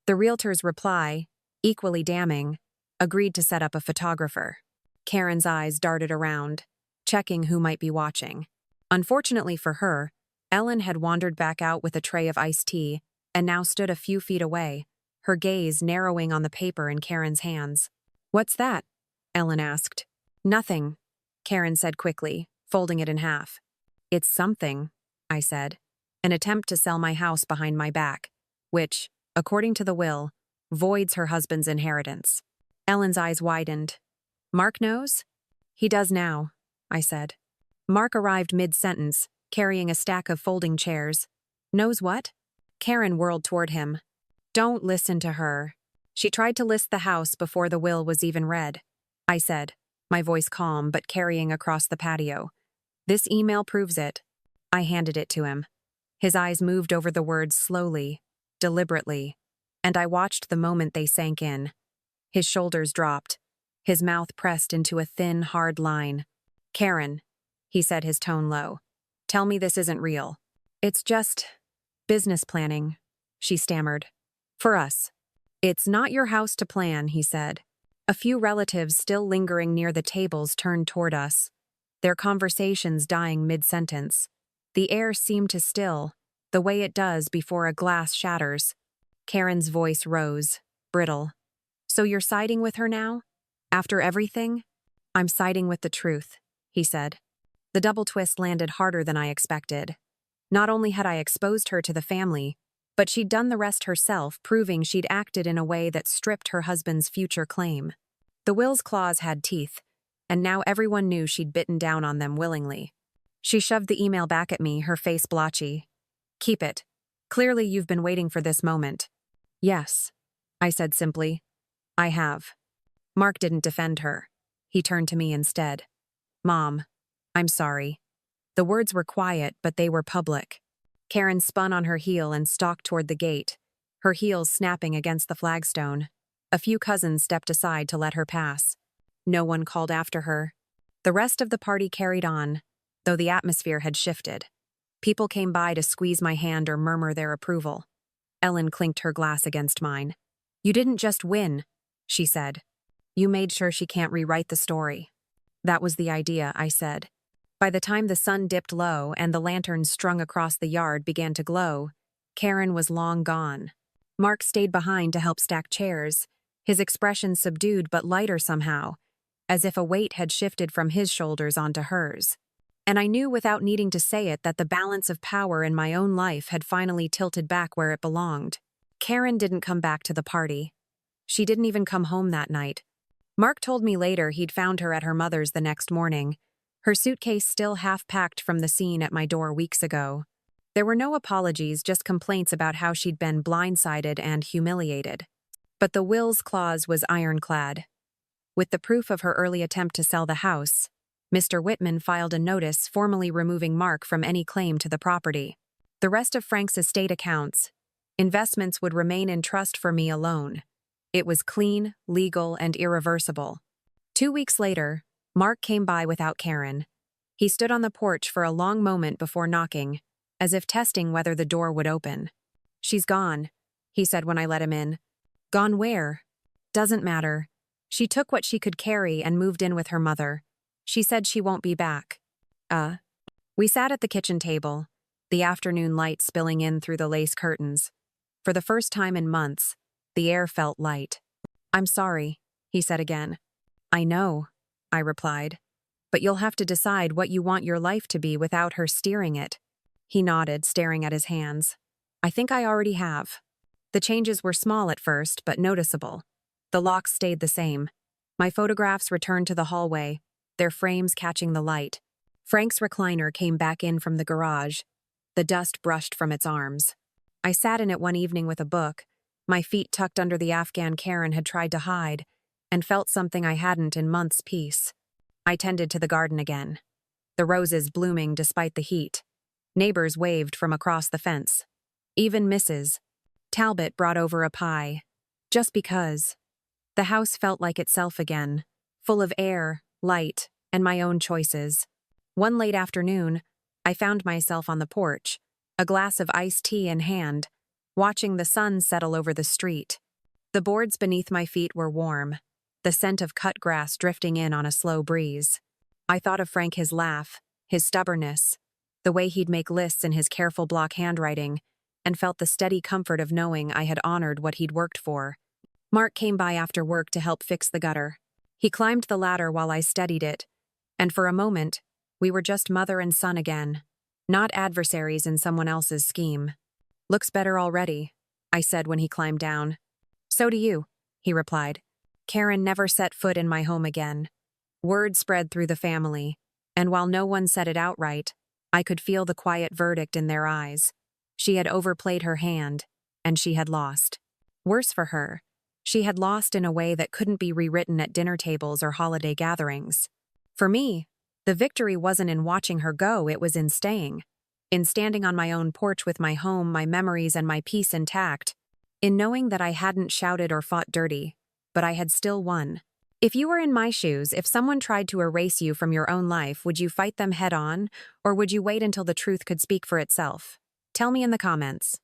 The realtor's reply, equally damning, agreed to set up a photographer. Karen's eyes darted around, checking who might be watching. Unfortunately for her, Ellen had wandered back out with a tray of iced tea and now stood a few feet away, her gaze narrowing on the paper in Karen's hands. "What's that?" Ellen asked. "Nothing," Karen said quickly, folding it in half. "It's something," I said, "an attempt to sell my house behind my back, which, according to the will, voids her husband's inheritance." Ellen's eyes widened. "Mark knows?" "He does now," I said. Mark arrived mid-sentence, carrying a stack of folding chairs. "Knows what?" Karen whirled toward him. "Don't listen to her. She tried to list the house before the will was even read," I said, my voice calm but carrying across the patio. "This email proves it." I handed it to him. His eyes moved over the words slowly, deliberately, and I watched the moment they sank in. His shoulders dropped, his mouth pressed into a thin, hard line. "Karen," he said, his tone low, "tell me this isn't real." "It's just business planning," she stammered. "For us." "It's not your house to plan," he said. A few relatives still lingering near the tables turned toward us, their conversations dying mid-sentence. The air seemed to still, the way it does before a glass shatters. Karen's voice rose, brittle. "So you're siding with her now? After everything?" "I'm siding with the truth," he said. The double twist landed harder than I expected. Not only had I exposed her to the family, but she'd done the rest herself, proving she'd acted in a way that stripped her husband's future claim. The will's claws had teeth, and now everyone knew she'd bitten down on them willingly. She shoved the email back at me, her face blotchy. "Keep it. Clearly you've been waiting for this moment." "Yes," I said simply. "I have." Mark didn't defend her. He turned to me instead. "Mom, I'm sorry." The words were quiet, but they were public. Karen spun on her heel and stalked toward the gate, her heels snapping against the flagstone. A few cousins stepped aside to let her pass. No one called after her. The rest of the party carried on, though the atmosphere had shifted. People came by to squeeze my hand or murmur their approval. Ellen clinked her glass against mine. "You didn't just win," she said. "You made sure she can't rewrite the story." "That was the idea," I said. By the time the sun dipped low and the lanterns strung across the yard began to glow, Karen was long gone. Mark stayed behind to help stack chairs, his expression subdued but lighter somehow, as if a weight had shifted from his shoulders onto hers. And I knew without needing to say it that the balance of power in my own life had finally tilted back where it belonged. Karen didn't come back to the party. She didn't even come home that night. Mark told me later he'd found her at her mother's the next morning, her suitcase still half-packed from the scene at my door weeks ago. There were no apologies, just complaints about how she'd been blindsided and humiliated. But the wills clause was ironclad. With the proof of her early attempt to sell the house, Mr. Whitman filed a notice formally removing Mark from any claim to the property. The rest of Frank's estate accounts, investments would remain in trust for me alone. It was clean, legal, and irreversible. 2 weeks later, Mark came by without Karen. He stood on the porch for a long moment before knocking, as if testing whether the door would open. "She's gone," he said when I let him in. "Gone where?" "Doesn't matter. She took what she could carry and moved in with her mother. She said she won't be back." We sat at the kitchen table, the afternoon light spilling in through the lace curtains. For the first time in months, the air felt light. "I'm sorry," he said again. "I know," I replied. "But you'll have to decide what you want your life to be without her steering it." He nodded, staring at his hands. "I think I already have." The changes were small at first, but noticeable. The locks stayed the same. My photographs returned to the hallway, their frames catching the light. Frank's recliner came back in from the garage. The dust brushed from its arms. I sat in it one evening with a book, my feet tucked under the Afghan Karen had tried to hide, and felt something I hadn't in months' peace. I tended to the garden again. The roses blooming despite the heat. Neighbors waved from across the fence. Even Mrs. Talbot brought over a pie. Just because. The house felt like itself again, full of air, light, and my own choices. One late afternoon, I found myself on the porch, a glass of iced tea in hand, watching the sun settle over the street. The boards beneath my feet were warm, the scent of cut grass drifting in on a slow breeze. I thought of Frank, his laugh, his stubbornness, the way he'd make lists in his careful block handwriting, and felt the steady comfort of knowing I had honored what he'd worked for. Mark came by after work to help fix the gutter. He climbed the ladder while I steadied it, and for a moment, we were just mother and son again, not adversaries in someone else's scheme. "Looks better already," I said when he climbed down. "So do you," he replied. Karen never set foot in my home again. Word spread through the family, and while no one said it outright, I could feel the quiet verdict in their eyes. She had overplayed her hand, and she had lost. Worse for her, she had lost in a way that couldn't be rewritten at dinner tables or holiday gatherings. For me, the victory wasn't in watching her go, it was in staying. In standing on my own porch with my home, my memories, and my peace intact. In knowing that I hadn't shouted or fought dirty, but I had still won. If you were in my shoes, if someone tried to erase you from your own life, would you fight them head on, or would you wait until the truth could speak for itself? Tell me in the comments.